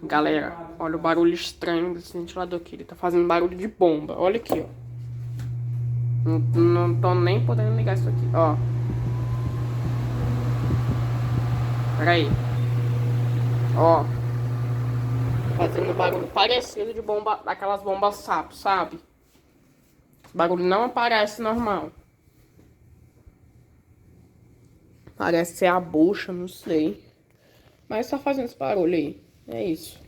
Galera, olha o barulho estranho desse ventilador aqui. Ele tá fazendo barulho de bomba. Olha aqui, ó. Não tô nem podendo ligar isso aqui, ó. Pera aí. Ó. Fazendo barulho parecido de bomba, daquelas bombas sapo, sabe? O barulho não aparece normal. Parece ser a bucha, não sei. Mas tá fazendo esse barulho aí. É isso.